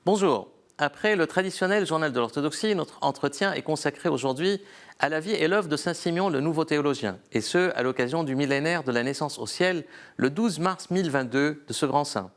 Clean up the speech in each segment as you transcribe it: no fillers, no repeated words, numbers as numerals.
Bonjour. Après le traditionnel journal de l'orthodoxie, notre entretien est consacré aujourd'hui à la vie et l'œuvre de Saint Simeon le Nouveau Théologien, et ce, à l'occasion du millénaire de la naissance au ciel, le 12 mars 1022 de ce grand saint.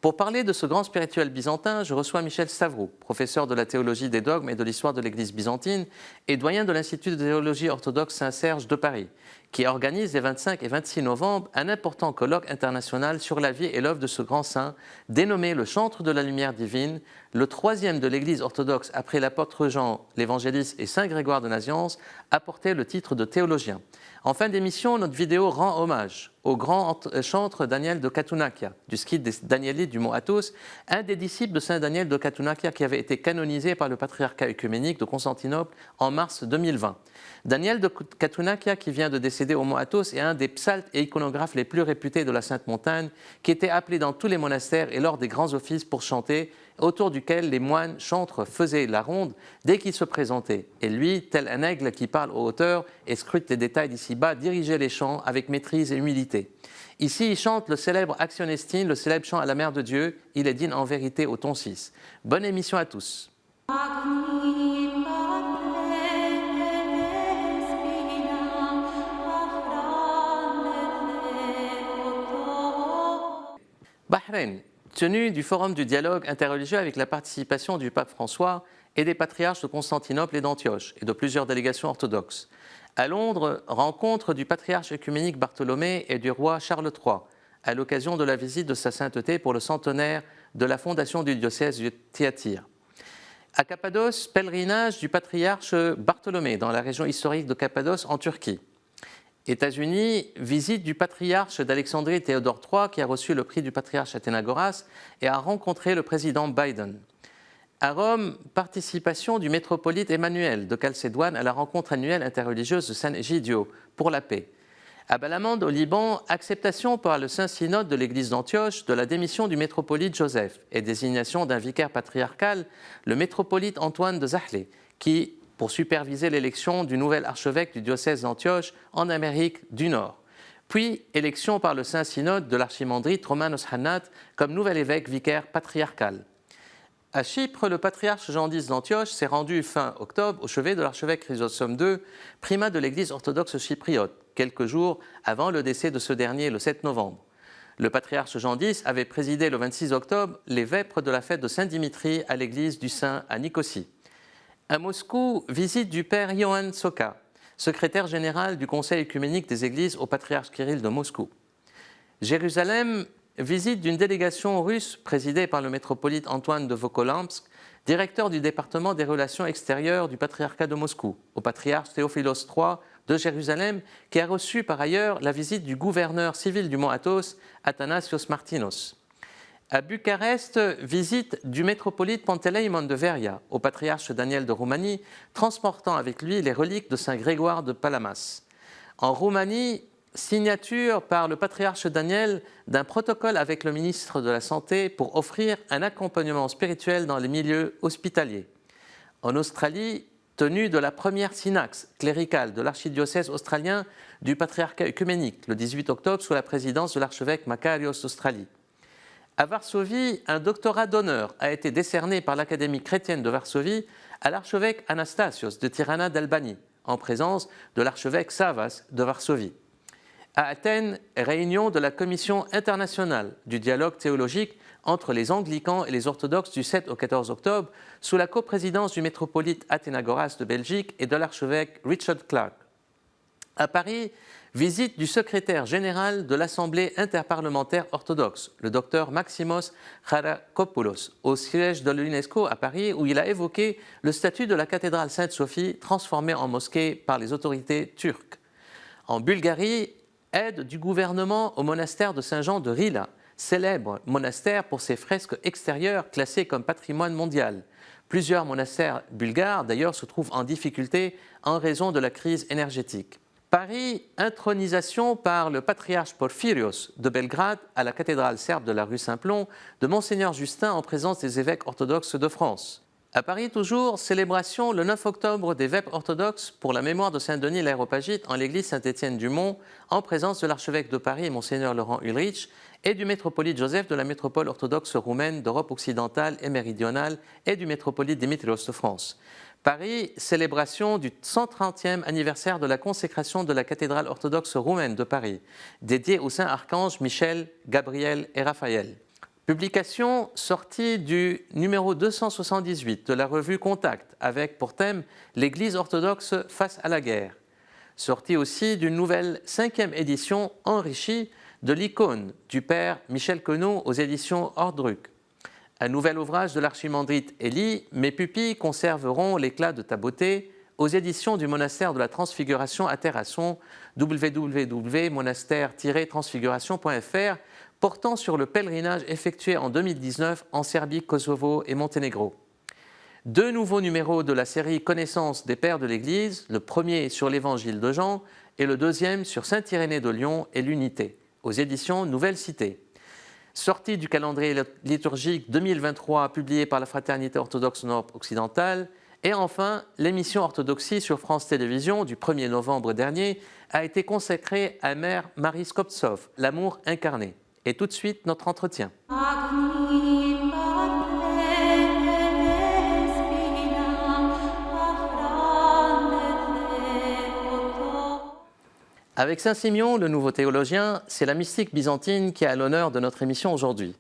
Pour parler de ce grand spirituel byzantin, je reçois Michel Stavroux, professeur de la théologie des dogmes et de l'histoire de l'Église byzantine et doyen de l'Institut de théologie orthodoxe Saint-Serge de Paris, qui organise les 25 et 26 novembre un important colloque international sur la vie et l'œuvre de ce grand saint, dénommé le Chantre de la lumière divine, le troisième de l'Église orthodoxe après l'apôtre Jean, l'évangéliste et Saint Grégoire de Nazianze, a porté le titre de théologien. En fin d'émission, notre vidéo rend hommage au grand chantre Daniel de Katunakia, du skite des Daniélites du mont Athos, un des disciples de Saint Daniel de Katunakia qui avait été canonisé par le patriarcat œcuménique de Constantinople en mars 2020. Daniel de Katunakia, qui vient de décéder au mont Athos, est un des psaltes et iconographes les plus réputés de la Sainte Montagne, qui était appelé dans tous les monastères et lors des grands offices pour chanter, autour duquel les moines chantres faisaient la ronde dès qu'ils se présentaient. Et lui, tel un aigle qui parle aux hauteurs et scrute les détails d'ici-bas, dirigeait les chants avec maîtrise et humilité. Ici, il chante le célèbre Actionestine, le célèbre chant à la Mère de Dieu. Il est digne en vérité au ton 6. Bonne émission à tous. Bahreïn, tenue du Forum du dialogue interreligieux avec la participation du pape François et des patriarches de Constantinople et d'Antioche et de plusieurs délégations orthodoxes. À Londres, rencontre du patriarche œcuménique Bartholomée et du roi Charles III, à l'occasion de la visite de sa sainteté pour le centenaire de la fondation du diocèse de Thyatire. À Cappadoce, pèlerinage du patriarche Bartholomée dans la région historique de Cappadoce en Turquie. États-Unis, visite du patriarche d'Alexandrie Théodore III qui a reçu le prix du patriarche Athénagoras et a rencontré le président Biden. À Rome, participation du métropolite Emmanuel de Chalcédoine à la rencontre annuelle interreligieuse de San Egidio pour la paix. À Balamande, au Liban, acceptation par le Saint-Synode de l'Église d'Antioche de la démission du métropolite Joseph et désignation d'un vicaire patriarcal, le métropolite Antoine de Zahle, qui pour superviser l'élection du nouvel archevêque du diocèse d'Antioche en Amérique du Nord. Puis, élection par le Saint-Synode de l'archimandrite Romanos Hannat comme nouvel évêque vicaire patriarcal. À Chypre, le patriarche Jean X d'Antioche s'est rendu fin octobre au chevet de l'archevêque Chrysostome II, primat de l'église orthodoxe chypriote, quelques jours avant le décès de ce dernier le 7 novembre. Le patriarche Jean X avait présidé le 26 octobre les vêpres de la fête de Saint-Dimitri à l'église du Saint à Nicosie. À Moscou, visite du père Ioann Soka, secrétaire général du Conseil œcuménique des Églises au patriarche Kirill de Moscou. Jérusalem, visite d'une délégation russe présidée par le métropolite Antoine de Volkolamsk, directeur du département des relations extérieures du patriarcat de Moscou, au patriarche Théophilos III de Jérusalem, qui a reçu par ailleurs la visite du gouverneur civil du mont Athos, Athanasios Martinos. À Bucarest, visite du métropolite Panteleimon de Veria au patriarche Daniel de Roumanie, transportant avec lui les reliques de Saint Grégoire de Palamas. En Roumanie, signature par le patriarche Daniel d'un protocole avec le ministre de la Santé pour offrir un accompagnement spirituel dans les milieux hospitaliers. En Australie, tenue de la première synaxe cléricale de l'archidiocèse australien du patriarcat œcuménique le 18 octobre sous la présidence de l'archevêque Makarios d'Australie. À Varsovie, un doctorat d'honneur a été décerné par l'Académie chrétienne de Varsovie à l'archevêque Anastasios de Tirana d'Albanie, en présence de l'archevêque Savas de Varsovie. À Athènes, réunion de la Commission internationale du dialogue théologique entre les anglicans et les orthodoxes du 7 au 14 octobre, sous la coprésidence du métropolite Athénagoras de Belgique et de l'archevêque Richard Clark. À Paris, visite du secrétaire général de l'Assemblée interparlementaire orthodoxe, le docteur Maximos Charakopoulos, au siège de l'UNESCO à Paris, où il a évoqué le statut de la cathédrale Sainte-Sophie transformée en mosquée par les autorités turques. En Bulgarie, aide du gouvernement au monastère de Saint-Jean de Rila, célèbre monastère pour ses fresques extérieures classées comme patrimoine mondial. Plusieurs monastères bulgares, d'ailleurs, se trouvent en difficulté en raison de la crise énergétique. Paris, intronisation par le patriarche Porphyrios de Belgrade à la cathédrale serbe de la rue Saint-Plon de Monseigneur Justin en présence des évêques orthodoxes de France. À Paris, toujours, célébration le 9 octobre des vêpres orthodoxes pour la mémoire de Saint-Denis l'Aréopagite en l'église Saint-Étienne-du-Mont, en présence de l'archevêque de Paris, Monseigneur Laurent Ulrich, et du métropolite Joseph de la métropole orthodoxe roumaine d'Europe occidentale et méridionale et du métropolite Dimitrios de France. Paris, célébration du 130e anniversaire de la consécration de la cathédrale orthodoxe roumaine de Paris, dédiée aux saints archanges Michel, Gabriel et Raphaël. Publication sortie du numéro 278 de la revue Contact avec pour thème l'Église orthodoxe face à la guerre. Sortie aussi d'une nouvelle 5e édition enrichie de l'icône du père Michel Queneau aux éditions Ordruc. Un nouvel ouvrage de l'archimandrite Élie, Mes pupilles conserveront l'éclat de ta beauté, aux éditions du monastère de la Transfiguration à Terrasson, www.monastère-transfiguration.fr, portant sur le pèlerinage effectué en 2019 en Serbie, Kosovo et Monténégro. 2 nouveaux numéros de la série Connaissance des Pères de l'Église, le premier sur l'Évangile de Jean et le deuxième sur Saint Irénée de Lyon et l'Unité, aux éditions Nouvelle Cité. Sortie du calendrier liturgique 2023 publié par la Fraternité orthodoxe Nord occidentale. Et enfin, l'émission Orthodoxie sur France Télévisions du 1er novembre dernier a été consacrée à Mère Marie Skoptsov, l'amour incarné. Et tout de suite, notre entretien. Avec Saint Simeon, le nouveau théologien, c'est la mystique byzantine qui est à l'honneur de notre émission aujourd'hui.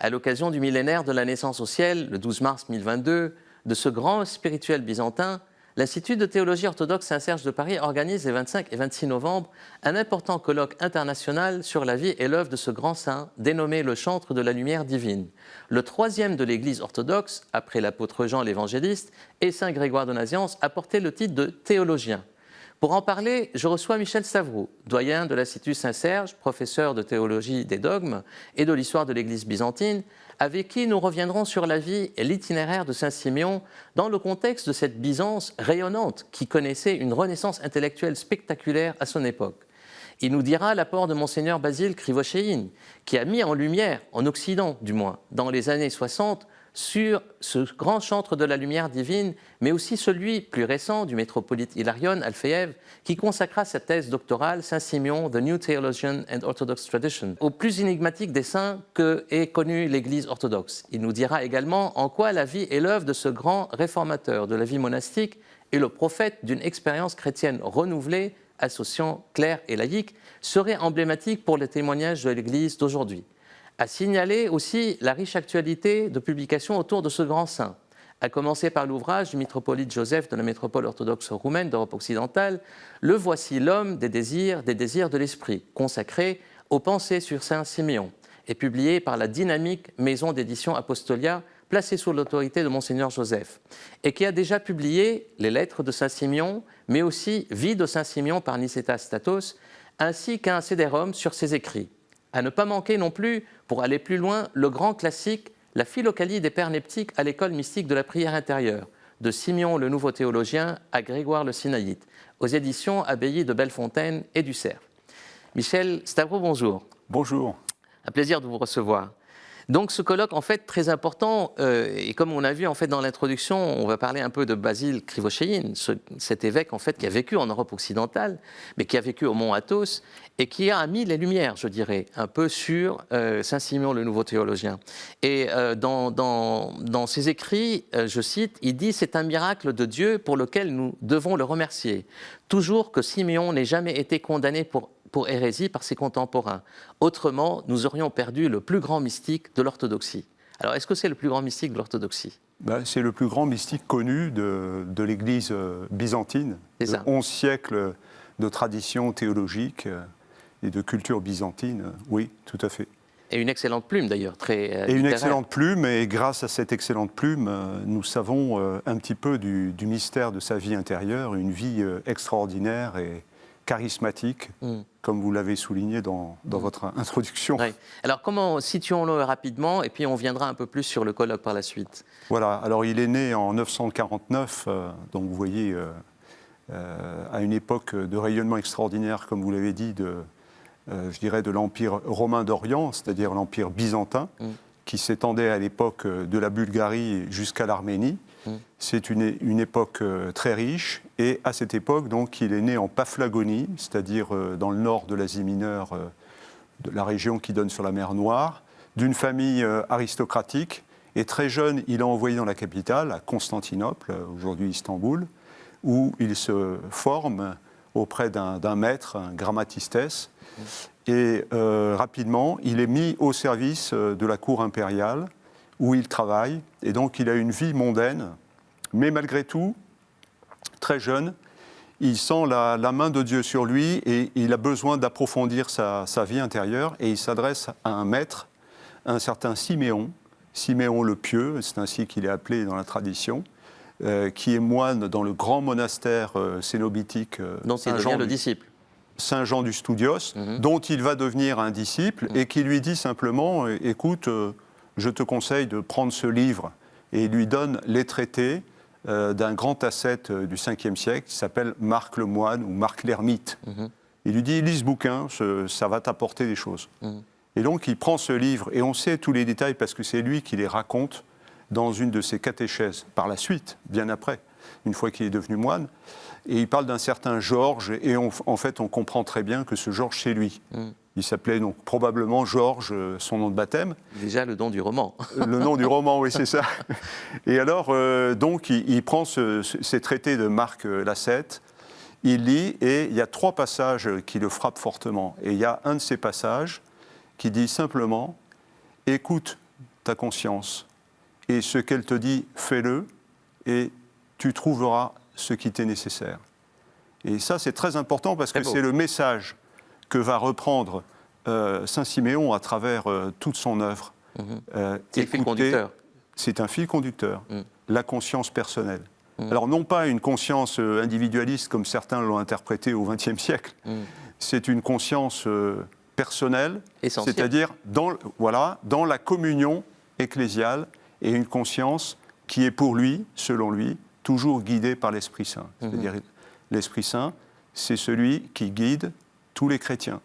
À l'occasion du millénaire de la naissance au ciel, le 12 mars 1022, de ce grand spirituel byzantin, l'Institut de théologie orthodoxe Saint-Serge de Paris organise les 25 et 26 novembre un important colloque international sur la vie et l'œuvre de ce grand saint, dénommé le chantre de la lumière divine, le 3e de l'Église orthodoxe, après l'apôtre Jean l'évangéliste, et Saint Grégoire de Nazianze, a porté le titre de théologien. Pour en parler, je reçois Michel Stavroux, doyen de l'Institut Saint-Serge, professeur de théologie des dogmes et de l'histoire de l'Église byzantine, avec qui nous reviendrons sur la vie et l'itinéraire de Saint Siméon dans le contexte de cette Byzance rayonnante qui connaissait une renaissance intellectuelle spectaculaire à son époque. Il nous dira l'apport de Monseigneur Basile Krivoshéine, qui a mis en lumière, en Occident du moins, dans les années 60, sur ce grand chantre de la lumière divine, mais aussi celui plus récent du métropolite Hilarion Alfeev, qui consacra sa thèse doctorale Saint Simeon, The New Theologian and Orthodox Tradition, au plus énigmatique des saints que ait connu l'Église orthodoxe. Il nous dira également en quoi la vie et l'œuvre de ce grand réformateur de la vie monastique est le prophète d'une expérience chrétienne renouvelée, associant clerc et laïque, serait emblématique pour le témoignage de l'Église d'aujourd'hui. À signaler aussi la riche actualité de publications autour de ce grand saint, à commencer par l'ouvrage du métropolite Joseph de la métropole orthodoxe roumaine d'Europe occidentale, Le voici l'homme des désirs de l'esprit, consacré aux pensées sur Saint Siméon, et publié par la dynamique maison d'édition Apostolia, placée sous l'autorité de Monseigneur Joseph, et qui a déjà publié les lettres de Saint Siméon, mais aussi Vie de Saint Siméon par Nicétas Statos, ainsi qu'un CD-ROM sur ses écrits. À ne pas manquer non plus, pour aller plus loin, le grand classique, la Philocalie des Pères Neptiques à l'école mystique de la prière intérieure, de Simeon le nouveau théologien à Grégoire le Sinaïte, aux éditions Abbaye de Bellefontaine et du Cerf. Michel Stavroux, bonjour. Bonjour. Un plaisir de vous recevoir. Donc ce colloque, en fait, très important, et comme on a vu en fait dans l'introduction, on va parler un peu de Basile Krivoshéine, cet évêque en fait qui a vécu en Europe occidentale, mais qui a vécu au Mont Athos, et qui a mis les lumières, je dirais, un peu sur Saint Simeon, le nouveau théologien. Et dans ses écrits, je cite, il dit « C'est un miracle de Dieu pour lequel nous devons le remercier. Toujours que Simeon n'ait jamais été condamné pour hérésie par ses contemporains. Autrement, nous aurions perdu le plus grand mystique de l'orthodoxie. » Alors, est-ce que c'est le plus grand mystique de l'orthodoxie ? C'est le plus grand mystique connu de l'Église byzantine. C'est ça. 11 siècles de tradition théologique et de culture byzantine, oui, tout à fait. Et une excellente plume d'ailleurs, très Et littéraire. une excellente plume, et grâce à cette excellente plume, nous savons un petit peu du mystère de sa vie intérieure, une vie extraordinaire et charismatique, comme vous l'avez souligné dans votre introduction. Oui. Alors, situons-le rapidement, et puis on viendra un peu plus sur le colloque par la suite. Voilà, alors il est né en 949, donc vous voyez, à une époque de rayonnement extraordinaire, comme vous l'avez dit, je dirais de l'Empire romain d'Orient, c'est-à-dire l'Empire byzantin, qui s'étendait à l'époque de la Bulgarie jusqu'à l'Arménie. C'est une époque très riche. Et à cette époque, donc, il est né en Paphlagonie, c'est-à-dire dans le nord de l'Asie mineure, de la région qui donne sur la mer Noire, d'une famille aristocratique. Et très jeune, il est envoyé dans la capitale, à Constantinople, aujourd'hui Istanbul, où il se forme auprès d'un maître, un grammatistes. Et rapidement, il est mis au service de la cour impériale, où il travaille. Et donc, il a une vie mondaine. Mais malgré tout, très jeune, il sent la main de Dieu sur lui et il a besoin d'approfondir sa vie intérieure. Et il s'adresse à un maître, un certain Siméon le Pieux, c'est ainsi qu'il est appelé dans la tradition, qui est moine dans le grand monastère cénobitique dont il devient le disciple. Saint Jean du Studios, dont il va devenir un disciple, et qui lui dit simplement, écoute, je te conseille de prendre ce livre. Et il lui donne les traités d'un grand ascète du 5e siècle, qui s'appelle Marc le Moine ou Marc l'Ermite. Il lui dit, lis ce bouquin, ça va t'apporter des choses. Et donc il prend ce livre, et on sait tous les détails, parce que c'est lui qui les raconte dans une de ses catéchèses, par la suite, bien après, une fois qu'il est devenu moine. Et il parle d'un certain Georges, et en fait, on comprend très bien que ce Georges, c'est lui. Il s'appelait donc probablement Georges, son nom de baptême. Déjà le nom du roman. Le nom du roman, oui, c'est ça. Et alors, donc, il prend ces traités de Marc l'Ascète, il lit, et il y a 3 passages qui le frappent fortement. Et il y a un de ces passages qui dit simplement « Écoute ta conscience, et ce qu'elle te dit, fais-le, et tu trouveras ce qui t'est nécessaire. » Et ça, c'est très important parce que c'est le message que va reprendre Saint Siméon à travers toute son œuvre. C'est le fil conducteur. C'est un fil conducteur, la conscience personnelle. Alors non pas une conscience individualiste comme certains l'ont interprété au XXe siècle, c'est une conscience personnelle, c'est-à-dire dans la communion ecclésiale, et une conscience qui est pour lui, selon lui, toujours guidée par l'Esprit Saint. C'est-à-dire l'Esprit Saint, c'est celui qui guide tous les chrétiens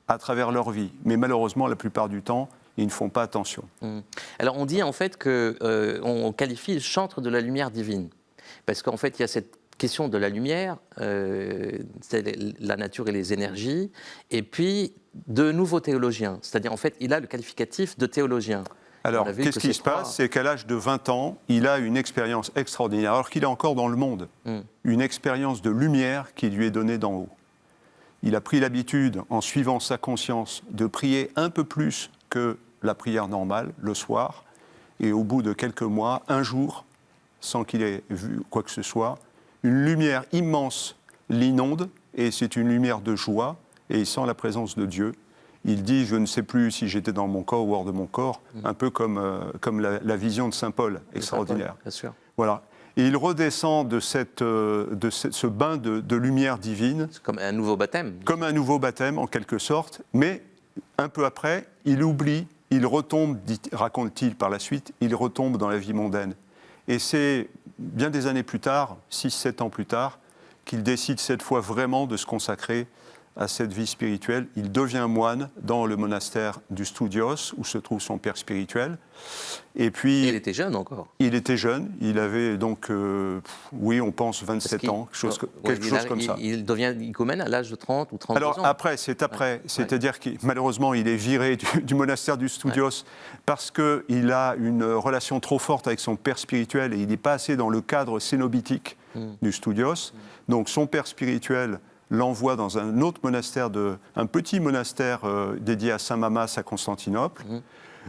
à travers leur vie. Mais malheureusement, la plupart du temps, ils ne font pas attention. Alors on dit en fait qu'on qualifie le chantre de la lumière divine. Parce qu'en fait, il y a cette question de la lumière, c'est la nature et les énergies, et puis de nouveaux théologiens. C'est-à-dire, en fait, il a le qualificatif de théologien. Alors, qu'est-ce qui se passe? C'est qu'à l'âge de 20 ans, il a une expérience extraordinaire, alors qu'il est encore dans le monde. Une expérience de lumière qui lui est donnée d'en haut. Il a pris l'habitude, en suivant sa conscience, de prier un peu plus que la prière normale, le soir. Et au bout de quelques mois, un jour, sans qu'il ait vu quoi que ce soit, une lumière immense l'inonde, et c'est une lumière de joie, et il sent la présence de Dieu. Il dit, je ne sais plus si j'étais dans mon corps ou hors de mon corps, un peu comme la vision de Saint Paul, extraordinaire. Saint Paul, bien sûr. Voilà. Et il redescend de ce bain de lumière divine. C'est comme un nouveau baptême. Comme un nouveau baptême, en quelque sorte. Mais un peu après, il oublie, il retombe, raconte-t-il par la suite, il retombe dans la vie mondaine. Et c'est bien des années plus tard, 6-7 ans plus tard, qu'il décide cette fois vraiment de se consacrer à cette vie spirituelle. Il devient moine dans le monastère du Studios, où se trouve son père spirituel. Et puis, il était jeune encore. Il était jeune, il avait donc, oui, on pense 27 ans, quelque chose comme ça. Il devient icômène à l'âge de 30 ou 32 ans. Alors après, c'est-à-dire que malheureusement, il est viré du monastère du Studios parce qu'il a une relation trop forte avec son père spirituel et il n'est pas assez dans le cadre cénobitique du Studios. Donc son père spirituel l'envoie dans un autre monastère, un petit monastère dédié à Saint Mamas à Constantinople,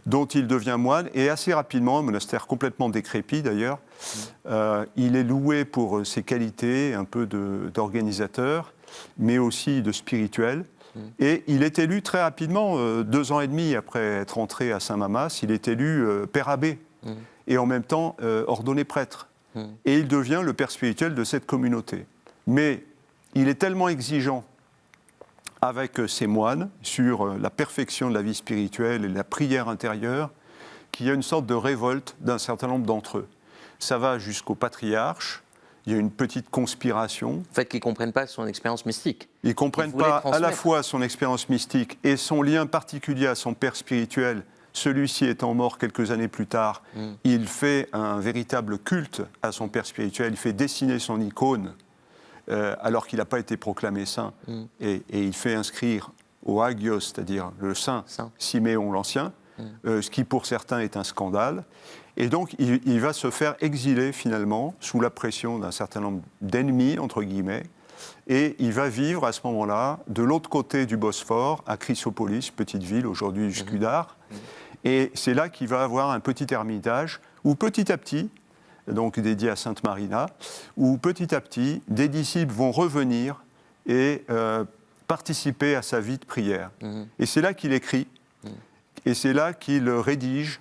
dont il devient moine, et assez rapidement, un monastère complètement décrépit d'ailleurs, il est loué pour ses qualités, un peu d'organisateur, mais aussi de spirituel. Et il est élu très rapidement, 2 ans et demi après être entré à Saint Mamas, il est élu père abbé, et en même temps ordonné prêtre. Et il devient le père spirituel de cette communauté. Mais il est tellement exigeant avec ses moines sur la perfection de la vie spirituelle et la prière intérieure qu'il y a une sorte de révolte d'un certain nombre d'entre eux. Ça va jusqu'au patriarche, il y a une petite conspiration. En fait, qu'ils ne comprennent pas son expérience mystique. Ils ne comprennent pas à la fois son expérience mystique et son lien particulier à son père spirituel, Celui-ci étant mort quelques années plus tard, il fait un véritable culte à son père spirituel, il fait dessiner son icône alors qu'il n'a pas été proclamé saint, et il fait inscrire au Hagios, c'est-à-dire le saint Siméon l'Ancien, ce qui pour certains est un scandale. Et donc il va se faire exiler finalement sous la pression d'un certain nombre d'ennemis, entre guillemets, et il va vivre à ce moment-là de l'autre côté du Bosphore, à Chrysopolis, petite ville aujourd'hui du Skudar. Et c'est là qu'il va avoir un petit ermitage où petit à petit, donc dédié à Sainte Marina, où petit à petit, des disciples vont revenir et participer à sa vie de prière. Et c'est là qu'il écrit, et c'est là qu'il rédige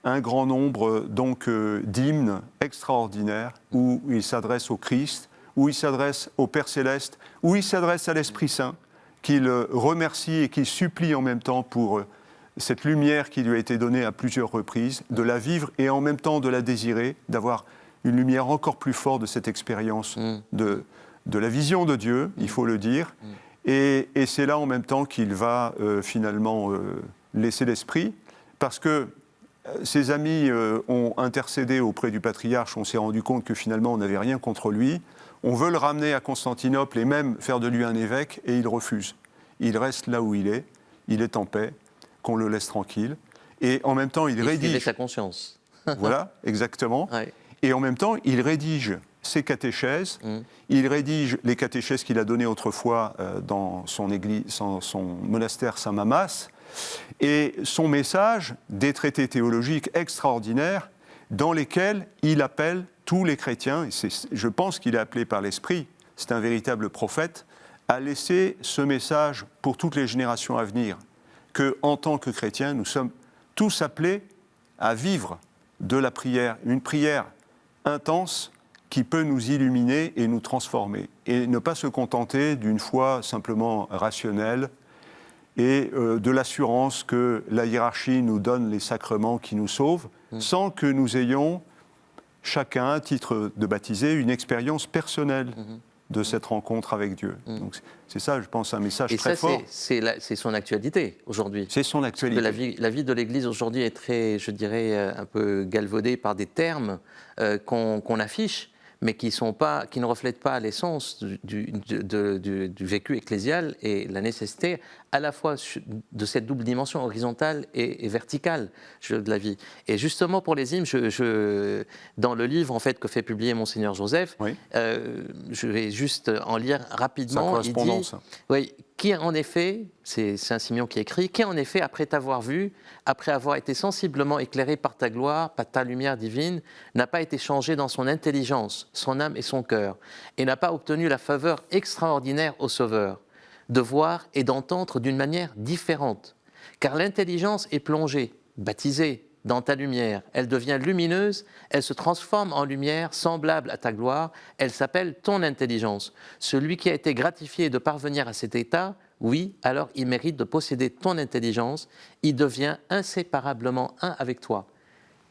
un grand nombre donc d'hymnes extraordinaires où il s'adresse au Christ, où il s'adresse au Père Céleste, où il s'adresse à l'Esprit Saint, qu'il remercie et qu'il supplie en même temps pour cette lumière qui lui a été donnée à plusieurs reprises, de la vivre et en même temps de la désirer, d'avoir une lumière encore plus forte de cette expérience de la vision de Dieu, il faut le dire. Et c'est là en même temps qu'il va finalement laisser l'esprit, parce que ses amis ont intercédé auprès du patriarche, on s'est rendu compte que finalement on n'avait rien contre lui. On veut le ramener à Constantinople et même faire de lui un évêque, et il refuse. Il reste là où il est en paix, qu'on le laisse tranquille. Et en même temps, il rédige... Il sa conscience. Voilà, exactement. Ouais. Et en même temps, il rédige ses catéchèses. Il rédige les catéchèses qu'il a données autrefois dans son monastère Saint-Mamas. Et son message, des traités théologiques extraordinaires, dans lesquels il appelle tous les chrétiens, et je pense qu'il est appelé par l'Esprit, c'est un véritable prophète, à laisser ce message pour toutes les générations à venir, qu'en tant que chrétiens, nous sommes tous appelés à vivre de la prière, une prière intense qui peut nous illuminer et nous transformer, et ne pas se contenter d'une foi simplement rationnelle et de l'assurance que la hiérarchie nous donne les sacrements qui nous sauvent, sans que nous ayons chacun, à titre de baptisé, une expérience personnelle de cette rencontre avec Dieu. Donc c'est ça, je pense, un message très fort. C'est son actualité aujourd'hui. C'est son actualité. La vie de l'Église aujourd'hui est très, je dirais, un peu galvaudée par des termes qu'on affiche, mais qui ne reflètent pas l'essence du vécu ecclésial et la nécessité à la fois de cette double dimension horizontale et verticale de la vie. Et justement pour les hymnes, dans le livre en fait que fait publier Monseigneur Joseph, je vais juste en lire rapidement. Sa correspondance. Oui, qui en effet, c'est Saint-Siméon qui écrit, qui en effet, après t'avoir vu, après avoir été sensiblement éclairé par ta gloire, par ta lumière divine, n'a pas été changé dans son intelligence, son âme et son cœur, et n'a pas obtenu la faveur extraordinaire au Sauveur, de voir et d'entendre d'une manière différente. Car l'intelligence est plongée, baptisée, dans ta lumière. Elle devient lumineuse, elle se transforme en lumière semblable à ta gloire, elle s'appelle ton intelligence. Celui qui a été gratifié de parvenir à cet état, oui, alors il mérite de posséder ton intelligence, il devient inséparablement un avec toi.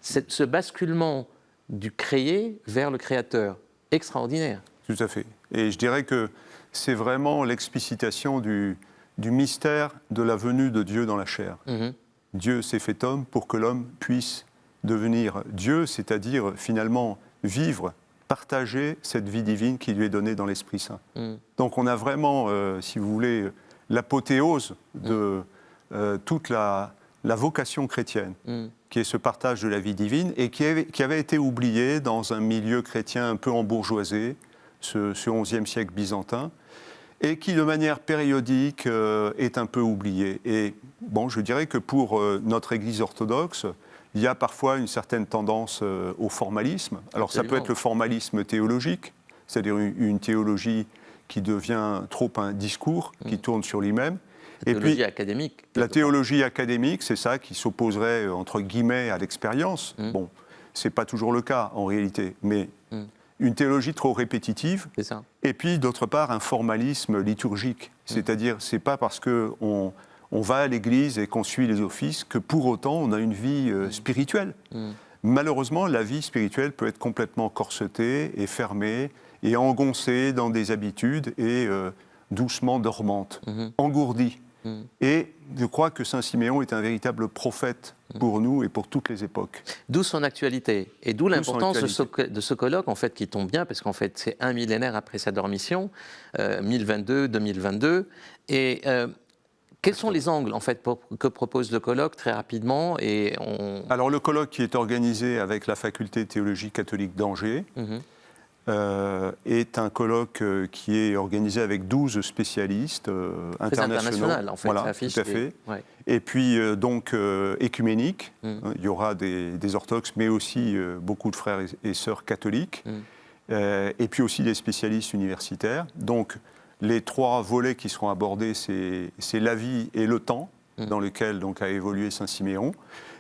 Ce basculement du créé vers le créateur, extraordinaire. Tout à fait. Et je dirais que c'est vraiment l'explicitation du mystère de la venue de Dieu dans la chair. Dieu s'est fait homme pour que l'homme puisse devenir Dieu, c'est-à-dire finalement vivre, partager cette vie divine qui lui est donnée dans l'Esprit Saint. Donc on a vraiment, si vous voulez, l'apothéose de toute la vocation chrétienne, qui est ce partage de la vie divine et qui avait été oublié dans un milieu chrétien un peu embourgeoisé, ce XIe siècle byzantin, et qui, de manière périodique, est un peu oublié. Et bon, je dirais que pour notre Église orthodoxe, il y a parfois une certaine tendance au formalisme. Alors ça peut être le formalisme théologique, c'est-à-dire une théologie qui devient trop un discours, qui tourne sur lui-même. La théologie académique. La théologie académique, c'est ça qui s'opposerait, entre guillemets, à l'expérience. Bon, c'est pas toujours le cas, en réalité, mais... Une théologie trop répétitive, c'est ça. Et puis d'autre part un formalisme liturgique, c'est-à-dire c'est pas parce qu'on va à l'église et qu'on suit les offices que pour autant on a une vie spirituelle. Malheureusement, la vie spirituelle peut être complètement corsetée et fermée et engoncée dans des habitudes et doucement dormante, engourdie. Et je crois que Saint-Siméon est un véritable prophète pour nous et pour toutes les époques. D'où son actualité. Et d'où l'importance de ce colloque, en fait, qui tombe bien, parce qu'en fait, c'est un millénaire après sa dormition, 1022-2022. Et quels sont les angles, en fait, que propose le colloque, très rapidement Alors, le colloque qui est organisé avec la faculté de théologie catholique d'Angers, est un colloque qui est organisé avec 12 spécialistes internationaux. En fait, voilà, tout à fait. Ouais. Et puis donc écuménique. Il y aura des orthodoxes, mais aussi beaucoup de frères et sœurs catholiques. Et puis aussi des spécialistes universitaires. Donc les 3 volets qui seront abordés, c'est la vie et le temps, dans lequel donc a évolué Saint-Siméon.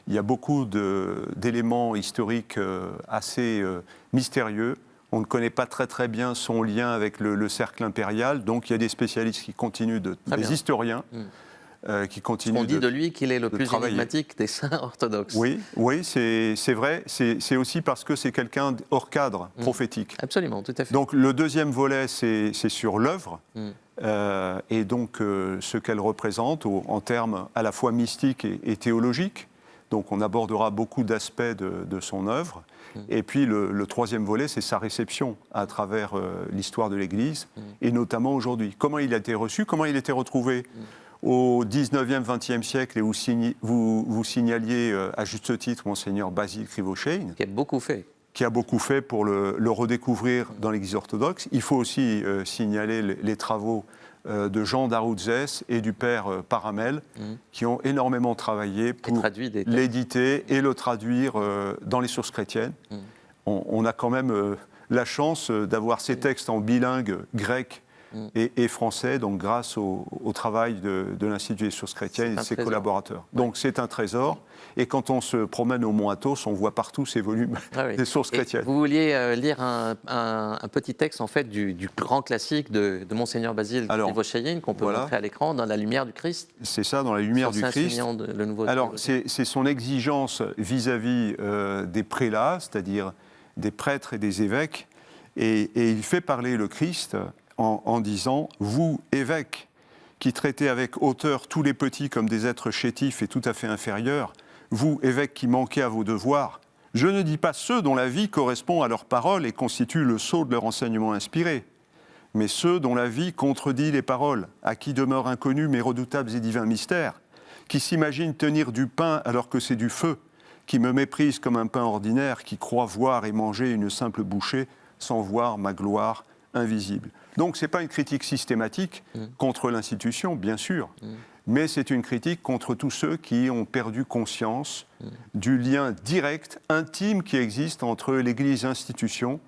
Il y a beaucoup d'éléments historiques assez mystérieux. On ne connaît pas très bien son lien avec le cercle impérial, donc il y a des spécialistes qui continuent, des historiens qui continuent. On dit de lui qu'il est le plus énigmatique des saints orthodoxes. Oui, c'est vrai. C'est aussi parce que c'est quelqu'un hors cadre prophétique. Absolument, tout à fait. Donc le deuxième volet, c'est sur l'œuvre, et donc ce qu'elle représente en termes à la fois mystiques et théologiques. Donc on abordera beaucoup d'aspects de son œuvre. Et puis le troisième volet, c'est sa réception à travers l'histoire de l'Église, et notamment aujourd'hui. Comment il a été reçu, comment il a été retrouvé au 19e, 20e siècle, et vous signaliez à juste titre Monseigneur Basile Krivoshein. Qui a beaucoup fait. Qui a beaucoup fait pour le redécouvrir dans l'Église orthodoxe. Il faut aussi signaler les travaux de Jean d'Aroudzès et du père Paramel, qui ont énormément travaillé pour l'éditer et le traduire dans les sources chrétiennes. On a quand même la chance d'avoir ces textes en bilingue grec et français, donc grâce au travail de l'Institut des sources chrétiennes et de ses collaborateurs. Donc c'est un trésor. Et quand on se promène au Mont Athos, on voit partout ces volumes des sources chrétiennes. Vous vouliez lire un petit texte en fait du grand classique de Monseigneur Basile Krivoshein qu'on peut montrer à l'écran, dans la lumière du Christ. C'est ça, dans la lumière du Christ. Alors c'est son exigence vis-à-vis des prélats, c'est-à-dire des prêtres et des évêques, et il fait parler le Christ en disant « Vous, évêques, qui traitez avec hauteur tous les petits comme des êtres chétifs et tout à fait inférieurs, vous, évêques qui manquez à vos devoirs, je ne dis pas ceux dont la vie correspond à leurs paroles et constitue le sceau de leur enseignement inspiré, mais ceux dont la vie contredit les paroles, à qui demeurent inconnus mais redoutables et divins mystères, qui s'imaginent tenir du pain alors que c'est du feu, qui me méprisent comme un pain ordinaire, qui croient voir et manger une simple bouchée sans voir ma gloire invisible. » Donc ce n'est pas une critique systématique contre l'institution, bien sûr, mais c'est une critique contre tous ceux qui ont perdu conscience du lien direct, intime qui existe entre l'Église institution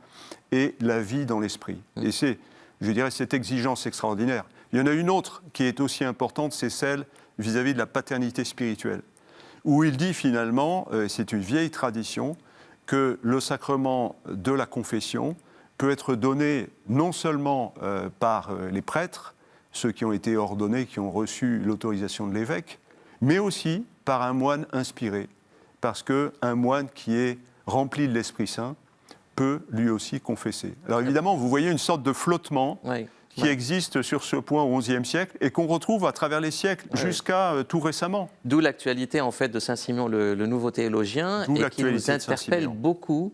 et la vie dans l'esprit. Et c'est, je dirais, cette exigence extraordinaire. Il y en a une autre qui est aussi importante, c'est celle vis-à-vis de la paternité spirituelle, où il dit finalement, c'est une vieille tradition, que le sacrement de la confession peut être donné non seulement par les prêtres, ceux qui ont été ordonnés, qui ont reçu l'autorisation de l'évêque, mais aussi par un moine inspiré. Parce qu'un moine qui est rempli de l'Esprit Saint peut lui aussi confesser. Alors évidemment, vous voyez une sorte de flottement qui existe sur ce point au XIe siècle et qu'on retrouve à travers les siècles jusqu'à tout récemment. D'où l'actualité en fait de Saint-Siméon, le nouveau théologien, et qui nous interpelle beaucoup,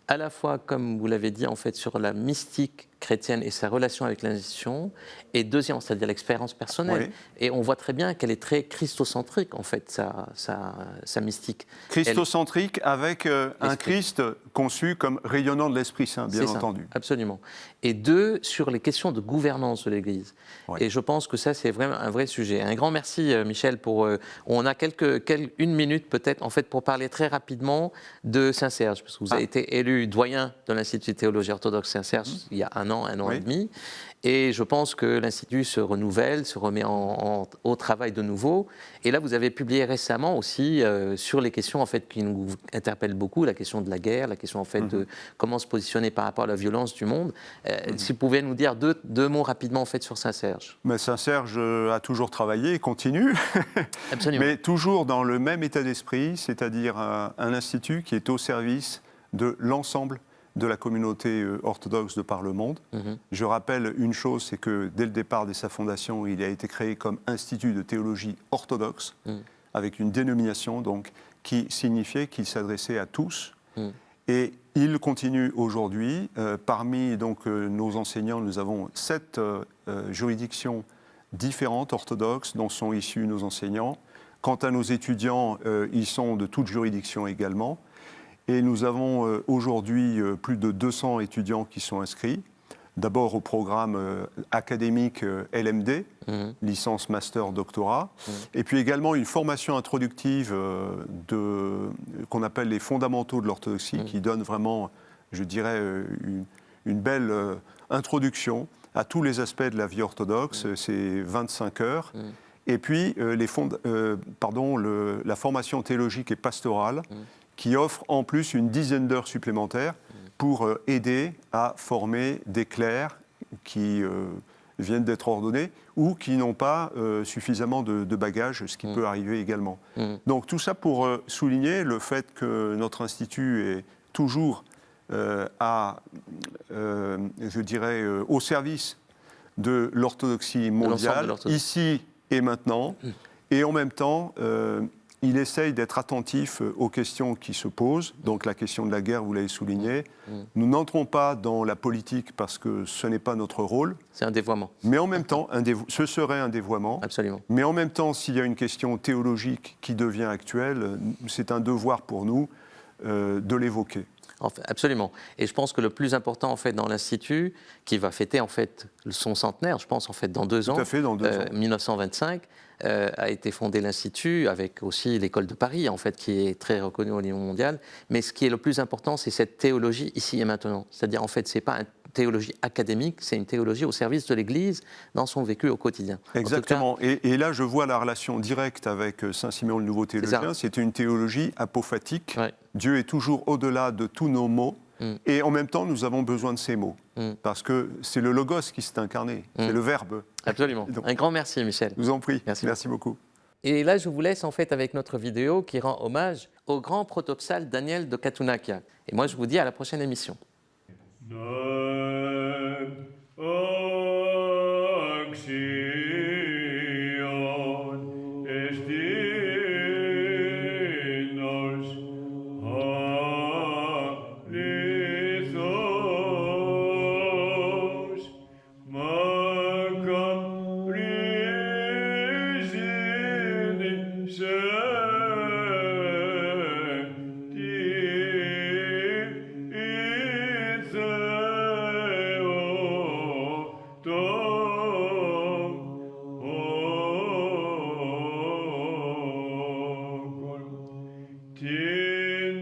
à la fois, comme vous l'avez dit, en fait, sur la mystique chrétienne et sa relation avec l'institution, et deuxièmement, c'est-à-dire l'expérience personnelle. Et on voit très bien qu'elle est très christocentrique, en fait, sa mystique. Christocentrique avec un Christ conçu comme rayonnant de l'Esprit Saint, bien entendu. Absolument. Et deux, sur les questions de gouvernance de l'Église. Et je pense que ça, c'est vraiment un vrai sujet. Un grand merci, Michel, pour... on a une minute, peut-être, en fait, pour parler très rapidement de Saint-Serge, parce que vous avez été élu doyen de l'Institut de théologie orthodoxe Saint-Serge il y a un an et demi. Et je pense que l'Institut se renouvelle, se remet au travail de nouveau. Et là, vous avez publié récemment aussi sur les questions en fait, qui nous interpellent beaucoup, la question de la guerre, la question en fait, de comment se positionner par rapport à la violence du monde. Si vous pouvez nous dire deux mots rapidement en fait, sur Saint-Serge. Mais Saint-Serge a toujours travaillé et continue, Absolument. Mais toujours dans le même état d'esprit, c'est-à-dire un institut qui est au service de l'ensemble de la communauté orthodoxe de par le monde. Je rappelle une chose, c'est que dès le départ de sa fondation, il a été créé comme Institut de théologie orthodoxe, avec une dénomination donc, qui signifiait qu'il s'adressait à tous. Et il continue aujourd'hui. Parmi donc, nos enseignants, nous avons 7 juridictions différentes, orthodoxes, dont sont issus nos enseignants. Quant à nos étudiants, ils sont de toutes juridictions également. Et nous avons aujourd'hui plus de 200 étudiants qui sont inscrits. D'abord au programme académique LMD, licence, master, doctorat. Et puis également une formation introductive qu'on appelle les fondamentaux de l'orthodoxie, qui donne vraiment, je dirais, une belle introduction à tous les aspects de la vie orthodoxe. C'est 25 heures. Et puis la formation théologique et pastorale, qui offre en plus une dizaine d'heures supplémentaires pour aider à former des clercs qui viennent d'être ordonnés ou qui n'ont pas suffisamment de bagages, ce qui peut arriver également. Donc tout ça pour souligner le fait que notre institut est toujours je dirais, au service de l'orthodoxie mondiale, ici et maintenant, et en même temps, il essaye d'être attentif aux questions qui se posent. Donc la question de la guerre, vous l'avez souligné. Nous n'entrons pas dans la politique parce que ce n'est pas notre rôle. C'est un dévoiement. Mais en même temps, ce serait un dévoiement. Absolument. Mais en même temps, s'il y a une question théologique qui devient actuelle, c'est un devoir pour nous de l'évoquer. Absolument. Et je pense que le plus important en fait dans l'Institut, qui va fêter en fait son centenaire, je pense en fait dans 2 ans, tout à fait, dans 2 ans. 1925, a été fondé l'Institut avec aussi l'école de Paris en fait qui est très reconnue au niveau mondial. Mais ce qui est le plus important, c'est cette théologie ici et maintenant. C'est-à-dire en fait, c'est pas une théologie académique, c'est une théologie au service de l'Église dans son vécu au quotidien. Exactement. Et là, je vois la relation directe avec Saint Siméon le Nouveau Théologien. C'est une théologie apophatique. Ouais. Dieu est toujours au-delà de tous nos mots. Et en même temps, nous avons besoin de ces mots. Parce que c'est le logos qui s'est incarné. C'est le verbe. Absolument. Donc, un grand merci, Michel. Je vous en prie. Merci beaucoup. Et là, je vous laisse en fait avec notre vidéo qui rend hommage au grand protoxal Daniel de Katunakia. Et moi, je vous dis à la prochaine émission. Ti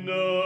non